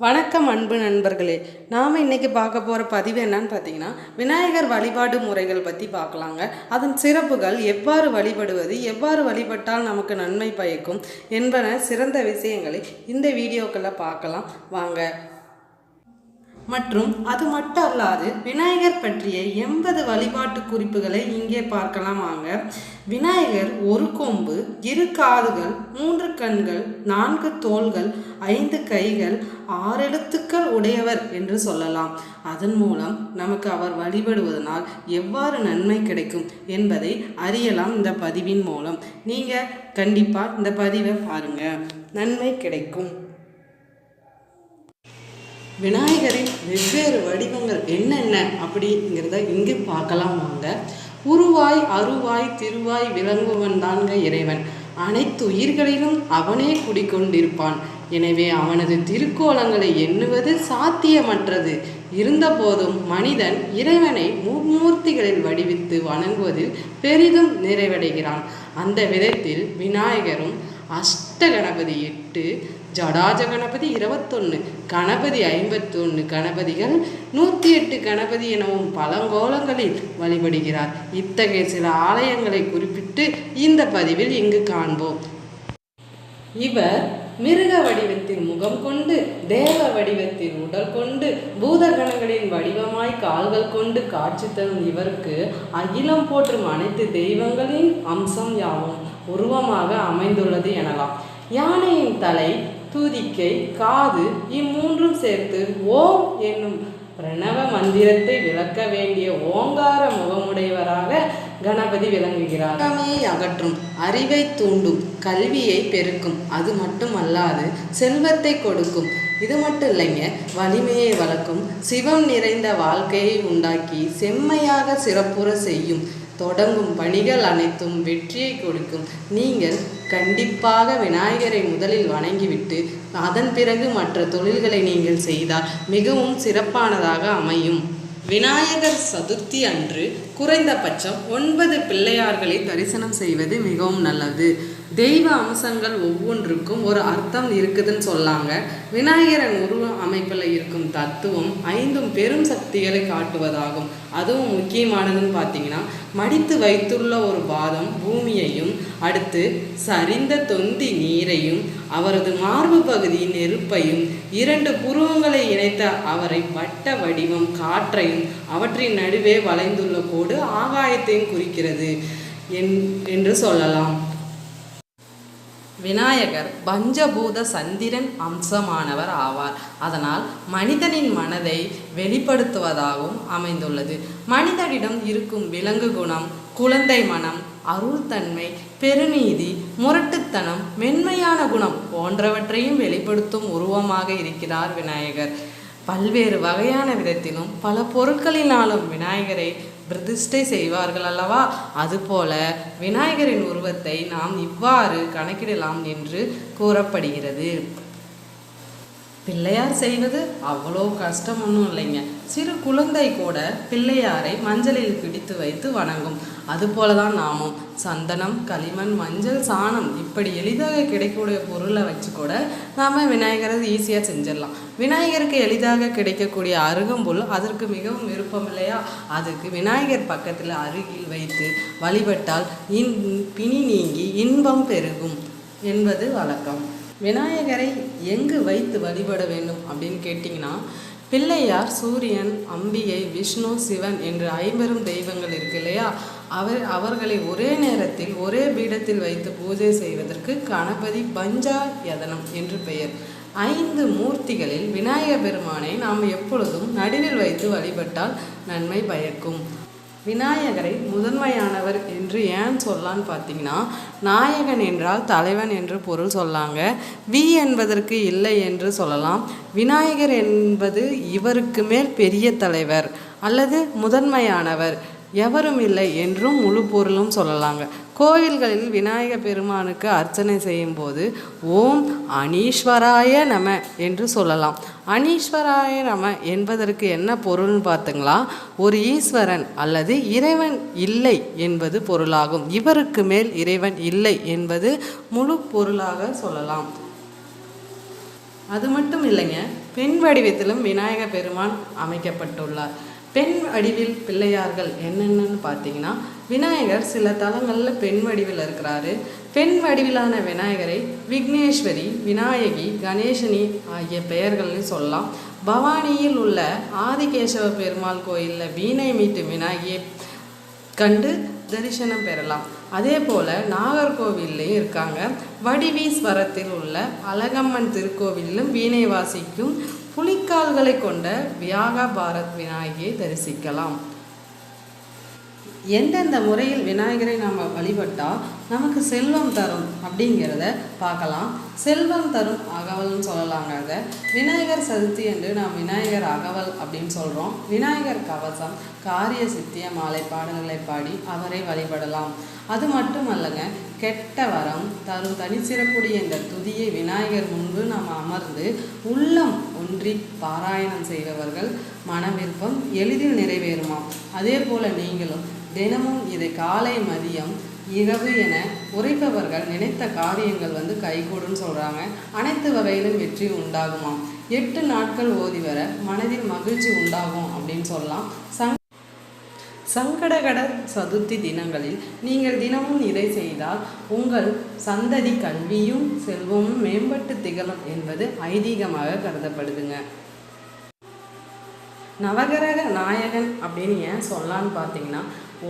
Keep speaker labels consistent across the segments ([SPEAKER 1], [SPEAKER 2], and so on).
[SPEAKER 1] வணக்கம் அன்பு நண்பர்களே. நாம் இன்றைக்கி பார்க்க போகிற பதிவு என்னன்னு பார்த்தீங்கன்னா, விநாயகர் வழிபாடு முறைகள் பற்றி பார்க்கலாங்க. அதன் சிறப்புகள், எவ்வாறு வழிபடுவது, எவ்வாறு வழிபட்டால் நமக்கு நன்மை பயக்கும் என்பன சிறந்த விஷயங்களை இந்த வீடியோக்களில் பார்க்கலாம் வாங்க. மற்றும் அது மட்டும் அல்லாது விநாயகர் பற்றிய 80 வழிபாட்டு குறிப்புகளை இங்கே பார்க்கலாம் வாங்க. விநாயகர் ஒரு கொம்பு, 2 காதுகள், 3 கண்கள், 4 தோள்கள், 5 கைகள், 6 எழுத்துக்கள் உடையவர் என்று சொல்லலாம். அதன் மூலம் நமக்கு அவர் வழிபடுவதனால் எவ்வாறு நன்மை கிடைக்கும் என்பதை அறியலாம். இந்த பதிவின் மூலம் நீங்கள் கண்டிப்பாக இந்த பதிவை பாருங்கள், நன்மை கிடைக்கும். விநாயகரின் வெவ்வேறு வடிவங்கள் என்னென்ன அப்படிங்கிறத இங்கு பார்க்கலாம் வாங்க. உருவாய் அருவாய் திருவாய் விளங்குவன் தான்க இறைவன். அனைத்து உயிர்களிலும் அவனே குடிக்கொண்டிருப்பான். எனவே அவனது திருக்கோலங்களை எண்ணுவது சாத்தியமற்றது. இருந்தபோதும் மனிதன் இறைவனை மும்மூர்த்திகளில் வடிவித்து வணங்குவதில் பெரிதும் நிறைவடைகிறான். அந்த விதத்தில் விநாயகரும் அஷ்ட கணபதி 8, ஜடாஜ கணபதி 21, கணபதி 51 கணபதிகள், 108 கணபதி எனவும் பழங்கோலங்களில் வழிபடுகிறார். இத்தகைய சில ஆலயங்களை குறிப்பிட்டு இந்த பதிவில் இங்கு காண்போம். இவர் மிருக வடிவத்தில் முகம் கொண்டு, தேவ வடிவத்தில் உடல் கொண்டு, பூதகணங்களின் வடிவமாய் கால்கள் கொண்டு காட்சி தரும் இவருக்கு அகிலம் போற்றும் அனைத்து தெய்வங்களின் அம்சம் யாவும் உருவமாக அமைந்துள்ளது எனலாம். யானையின் தலை, துதிக்கை, காது இம்மூன்றும் சேர்த்து ஓம் என்னும் பிரணவ மந்திரத்தை விளக்க வேண்டிய ஓங்கார முகமுடையவராக கணபதி விளங்குகிறார். அறியாமையை அகற்றும், அறிவை தூண்டும், கல்வியை பெருக்கும், அது மட்டுமல்லாது செல்வத்தை கொடுக்கும். இது மட்டும் இல்லைங்க, வலிமையை வளர்க்கும், சிவம் நிறைந்த வாழ்க்கையை உண்டாக்கி செம்மையாக சிறப்புற செய்யும். தொடங்கும் பணிகள் அனைத்தும் வெற்றியை கொடுக்கும். நீங்கள் கண்டிப்பாக விநாயகரை முதலில் வணங்கிவிட்டு அதன் பிறகு மற்ற தொழில்களை நீங்கள் செய்தால் மிகவும் சிறப்பானதாக அமையும். விநாயகர் சதுர்த்தி அன்று குறைந்தபட்சம் 9 பிள்ளையார்களை தரிசனம் செய்வது மிகவும் நல்லது. தெய்வ அம்சங்கள் ஒவ்வொன்றுக்கும் ஒரு அர்த்தம் இருக்குதுன்னு சொல்லாங்க. விநாயகரின் உருவ அமைப்பில் இருக்கும் தத்துவம் 5 பெரும் சக்திகளை காட்டுவதாகும். அதுவும் முக்கியமானதுன்னு பார்த்தீங்கன்னா, மடித்து வைத்துள்ள ஒரு பாதம் பூமியையும், அடுத்து சரிந்த தொந்தி நீரையும், அவரது மார்பு பகுதி நெருப்பையும், 2 புருவங்களை இணைத்த அவரை வட்ட வடிவம் காற்றையும், அவற்றின் நடுவே வளைந்துள்ள கோடு ஆகாயத்தையும் குறிக்கிறது என்று சொல்லலாம். விநாயகர் பஞ்சபூத சந்திரன் அம்சமானவர் ஆவார். அதனால் மனிதனின் மனதை வெளிப்படுத்துவதாகவும் அமைந்துள்ளது. மனிதனிடம் இருக்கும் விலங்கு குணம், குழந்தை மனம், அருள்தன்மை, பெருநீதி, முரட்டுத்தனம், மென்மையான குணம் போன்றவற்றையும் வெளிப்படுத்தும் உருவமாக இருக்கிறார் விநாயகர். பல்வேறு வகையான விதத்திலும் பல பொருட்களினாலும் விநாயகரை பிரதிஷ்டை செய்வார்கள் அல்லவா? அதுபோல விநாயகரின் உருவத்தை நாம் இவ்வாறு கணக்கிடலாம் என்று கூறப்படுகிறது. பிள்ளையார் செய்வது அவ்வளோ கஷ்டம் ஒன்றும் இல்லைங்க. சிறு குழந்தை கூட பிள்ளையாரை மஞ்சளில் பிடித்து வைத்து வணங்கும். அதுபோல தான் நாமும் சந்தனம், களிமண், மஞ்சள், சாணம் இப்படி எளிதாக கிடைக்கக்கூடிய பொருளை வச்சு கூட நாம் விநாயகரை ஈஸியாக செஞ்சிடலாம். விநாயகருக்கு எளிதாக கிடைக்கக்கூடிய அருகம்புல் அதற்கு மிகவும் விருப்பம் இல்லையா? அதுக்கு விநாயகர் பக்கத்தில் அருகில் வைத்து வழிபட்டால் பிணி நீங்கி இன்பம் பெருகும் என்பது வழக்கம். விநாயகரை எங்கு வைத்து வழிபட வேண்டும் அப்படின்னு கேட்டிங்கன்னா, பிள்ளையார், சூரியன், அம்பிகை, விஷ்ணு, சிவன் என்று 5 தெய்வங்கள் இருக்கு இல்லையா? அவர்களை ஒரே நேரத்தில் ஒரே பீடத்தில் வைத்து பூஜை செய்வதற்கு கணபதி பஞ்சாயதனம் என்று பெயர். 5 மூர்த்திகளில் விநாயகர் பெருமானை நாம் எப்பொழுதும் நடுவில் வைத்து வழிபட்டால் நன்மை பயக்கும். விநாயகரை முதன்மையானவர் என்று ஏன் சொல்லலான்னு பார்த்தீங்கன்னா, நாயகன் என்றால் தலைவன் என்று பொருள் சொல்லாங்க. வி என்பதற்கு இல்லை என்று சொல்லலாம். விநாயகர் என்பது இவருக்கு மேல் பெரிய தலைவர் அல்லது முதன்மையானவர், எவரும் இல்லை என்றும் முழு பொருளும் சொல்லலாங்க. கோயில்களில் விநாயகர் பெருமானுக்கு அர்ச்சனை செய்யும் போது ஓம் அனீஸ்வராய நம என்று சொல்லலாம். அனீஸ்வராய நம என்பதற்கு என்ன பொருள்னு பார்த்துங்களா? ஒரு ஈஸ்வரன் அல்லது இறைவன் இல்லை என்பது பொருளாகும். இவருக்கு மேல் இறைவன் இல்லை என்பது முழு பொருளாக சொல்லலாம். அது மட்டும் இல்லைங்க, பெண் வடிவத்திலும் விநாயகர் பெருமான் அமைக்கப்பட்டுள்ளார். பெண் வடிவில் பிள்ளையார்கள் என்னென்னு பார்த்தீங்கன்னா, விநாயகர் சில தலங்களில் பெண் வடிவில் இருக்கிறாரு. பெண் வடிவிலான விநாயகரை விக்னேஸ்வரி, விநாயகி, கணேசனி ஆகிய பெயர்கள்னு சொல்லலாம். பவானியில் உள்ள ஆதிகேசவ பெருமாள் கோயிலில் வீணை மீட்டு விநாயகியை கண்டு தரிசனம் பெறலாம். அதே போல் நாகர்கோவில்லையும் இருக்காங்க. வடிவீஸ்வரத்தில் உள்ள அழகம்மன் திருக்கோவிலிலும் வீணை வாசிக்கும் புலிக்கால்களை கொண்ட வியாக பாரத் விநாயகியை தரிசிக்கலாம். எந்தெந்த முறையில் விநாயகரை நாம் வழிபட்டால் நமக்கு செல்வம் தரும் அப்படிங்கிறத பார்க்கலாம். செல்வம் தரும் அகவல்னு சொல்லலாங்க. அதை விநாயகர் சதுர்த்தி என்று நாம் விநாயகர் அகவல் அப்படின்னு சொல்கிறோம். விநாயகர் கவசம், காரிய சித்திய மாலை பாடல்களை பாடி அவரை வழிபடலாம். அது மட்டும் அல்லங்க, கெட்ட வரம் தரும் தனிச்சிறப்புடைய இந்த துதியை விநாயகர் முன்பு நாம் அமர்ந்து உள்ளம் ஒன்றி பாராயணம் செய்பவர்கள் மன விருப்பம் எளிதில் நிறைவேறுமாம். அதே போல் நீங்களும் தினமும் இதை காலை மதியம் இரவு என உரைப்பவர்கள் நினைத்த காரியங்கள் கைகூடுன்னு சொல்கிறாங்க. அனைத்து வகையிலும் வெற்றி உண்டாகுமாம். 8 நாட்கள் ஓதி வர மனதில் மகிழ்ச்சி உண்டாகும் அப்படின்னு சொல்லலாம். சங்கடகட சதுர்த்தி தினங்களில் நீங்கள் தினமும் இதை செய்தால் உங்கள் சந்ததி கல்வியும் செல்வமும் மேம்பட்டு திகழும் என்பது ஐதீகமாக கருதப்படுதுங்க. நவகிரக நாயகன் அப்படின்னு ஏன் சொல்லலான்னு பார்த்தீங்கன்னா,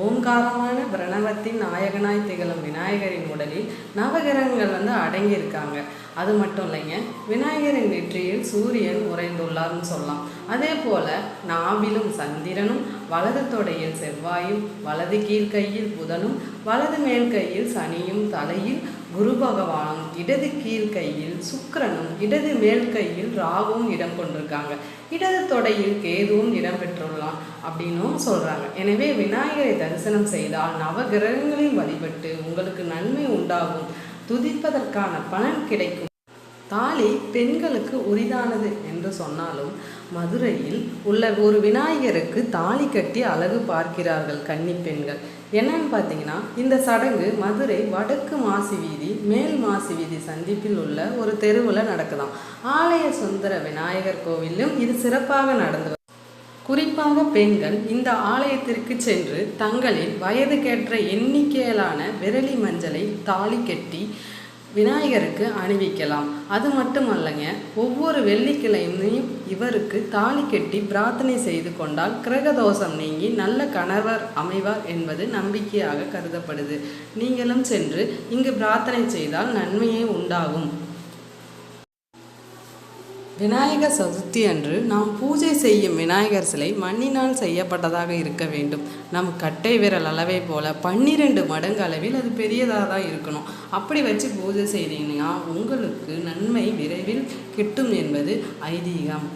[SPEAKER 1] ஓங்காரமான பிரணவத்தின் நாயகனாய் திகழும் விநாயகரின் உடலில் நவகிரகங்கள் அடங்கியிருக்காங்க. அது மட்டும் இல்லைங்க, விநாயகரின் நெற்றியில் சூரியன் உறைந்துள்ளார்னு சொல்லலாம். அதே போல் நாவிலும் சந்திரனும், வலது தொடையில் செவ்வாயும், வலது கீழ்கையில் புதனும், வலது மேல் கையில் சனியும், தலையில் குரு பகவானும், இடது கீழ்கையில் சுக்கிரனும், இடது மேல் கையில் ராகுவும் இடம் கொண்டிருக்காங்க. இடது தொடையில் கேதுவும் இடம் பெற்றுள்ளான் அப்படின்னும் சொல்கிறாங்க. எனவே விநாயகரை தரிசனம் செய்தால் நவகிரகங்களில் வழிபட்டு உங்களுக்கு நன்மை உண்டாகும், துதிப்பதற்கான பலன் கிடைக்கும். தாலி பெண்களுக்கு உரிதானது என்று சொன்னாலும் மதுரையில் உள்ள ஒரு விநாயகருக்கு தாலி கட்டி அழகு பார்க்கிறார்கள் கன்னி பெண்கள். என்னன்னு பார்த்தீங்கன்னா, இந்த சடங்கு மதுரை வடக்கு மாசி வீதி மேல் மாசி வீதி சந்திப்பில் உள்ள ஒரு தெருவில் நடக்குதாம். ஆலய சுந்தர விநாயகர் கோவிலும் இது சிறப்பாக நடந்து. குறிப்பாக பெண்கள் இந்த ஆலயத்திற்கு சென்று தங்களின் வயதுக்கேற்ற எண்ணிக்கையிலான விரலி மஞ்சளை தாலி கட்டி விநாயகருக்கு அணிவிக்கலாம். அது மட்டும் அல்லங்க, ஒவ்வொரு வெள்ளிக்கிழமையும் இவருக்கு தாலி கட்டி பிரார்த்தனை செய்து கொண்டால் கிரகதோஷம் நீங்கி நல்ல கணவர் அமைவார் என்பது நம்பிக்கையாக கருதப்படுது. நீங்களும் சென்று இங்கு பிரார்த்தனை செய்தால் நன்மையே உண்டாகும். விநாயகர் சதுர்த்தி அன்று நாம் பூஜை செய்யும் விநாயகர் சிலை மண்ணினால் செய்யப்பட்டதாக இருக்க வேண்டும். நம் கட்டை விரல் அளவை போல 12 மடங்கு அளவில் அது பெரியதாக தான் இருக்கணும். அப்படி வச்சு பூஜை செய்தீங்கன்னா உங்களுக்கு நன்மை விரைவில் கிட்டும் என்பது ஐதீகம்.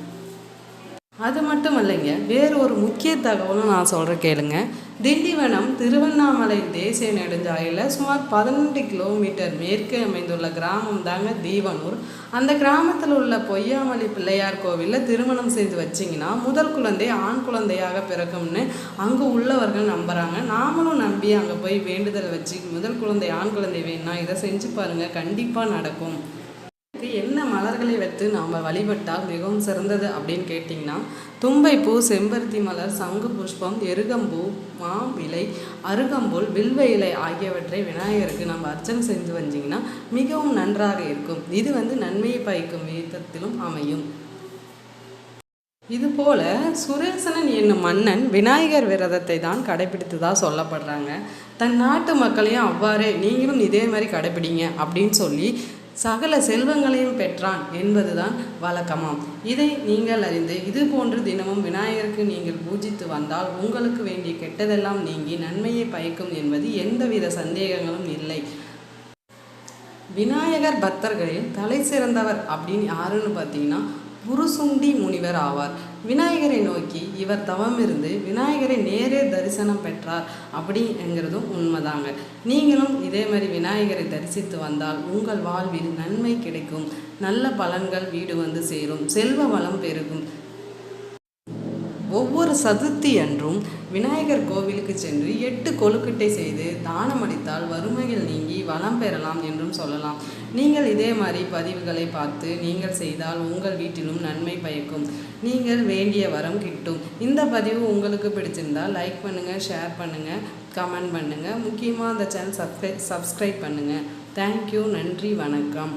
[SPEAKER 1] அது மட்டும் இல்லைங்க, வேறு ஒரு முக்கிய தகவலும் நான் சொல்கிறேன் கேளுங்க. திண்டிவனம் திருவண்ணாமலை தேசிய நெடுஞ்சாலையில் சுமார் 18 கிலோமீட்டர் மேற்கே அமைந்துள்ள கிராமம் தாங்க தீவனூர். அந்த கிராமத்தில் உள்ள பொய்யாமலி பிள்ளையார் கோவிலில் திருமணம் செய்து வச்சிங்கன்னா முதல் குழந்தை ஆண் குழந்தையாக பிறக்கும்னு அங்கே உள்ளவர்கள் நம்புகிறாங்க. நாமளும் நம்பி அங்கே போய் வேண்டுதல் வச்சு முதல் குழந்தை ஆண் குழந்தை வேணும்னா இதை செஞ்சு பாருங்கள், கண்டிப்பாக நடக்கும். என்ன மலர்களை வைத்து நாம் வழிபட்டால் மிகவும் சிறந்தது அப்படின்னு கேட்டிங்கன்னா, தும்பைப்பூ, செம்பருத்தி மலர், சங்கு புஷ்பம், எருகம்பூ, மாவிலை, அருகம்புல், வில்வ இலை ஆகியவற்றை விநாயகருக்கு நம்ம அர்ச்சனை செஞ்சு வந்தீங்கன்னா மிகவும் நன்றாக இருக்கும். இது நன்மையை பயக்கும் விதத்திலும் அமையும். இதுபோல சுரேசனன் என்னும் மன்னன் விநாயகர் விரதத்தை தான் கடைபிடித்ததாக சொல்லப்படுறாங்க. தன் நாட்டு மக்களையும் அவ்வாறே நீங்களும் இதே மாதிரி கடைபிடிங்க அப்படின்னு சொல்லி சகல செல்வங்களையும் பெற்றான் என்பதுதான் வழக்கமாம். இதை நீங்கள் அறிந்து இது போன்று தினமும் விநாயகருக்கு நீங்கள் பூஜித்து வந்தால் உங்களுக்கு வேண்டிய கெட்டதெல்லாம் நீங்கி நன்மையை பயக்கும் என்பது எந்தவித சந்தேகங்களும் இல்லை. விநாயகர் பக்தர்களில் தலை சிறந்தவர் அப்படின்னு யாருன்னு பார்த்தீங்கன்னா புருசுண்டி முனிவர் ஆவார். விநாயகரை நோக்கி இவர் தவம் இருந்து விநாயகரை நேரே தரிசனம் பெற்றார் அப்படிங்கிறதும் உண்மைதாங்க. நீங்களும் இதே மாதிரி விநாயகரை தரிசித்து வந்தால் உங்கள் வாழ்வில் நன்மை கிடைக்கும், நல்ல பலன்கள் வீடு வந்து சேரும், செல்வ வளம் பெருகும். ஒவ்வொரு சதுர்த்தி அன்றும் விநாயகர் கோவிலுக்கு சென்று 8 கொழுக்கட்டை செய்து தானம் அளித்தால் வறுமையில் நீங்கி வளம் பெறலாம் என்றும் சொல்லலாம். நீங்கள் இதே மாதிரி பதிவுகளை பார்த்து நீங்கள் செய்தால் உங்கள் வீட்டிலும் நன்மை பயக்கும். நீங்கள் வேண்டிய வரம் கிட்டும். இந்த பதிவு உங்களுக்கு பிடிச்சிருந்தால் லைக் பண்ணுங்கள், ஷேர் பண்ணுங்கள், கமெண்ட் பண்ணுங்கள். முக்கியமாக அந்த சேனல் சப்ஸ்கிரைப் பண்ணுங்கள். தேங்க்யூ. நன்றி, வணக்கம்.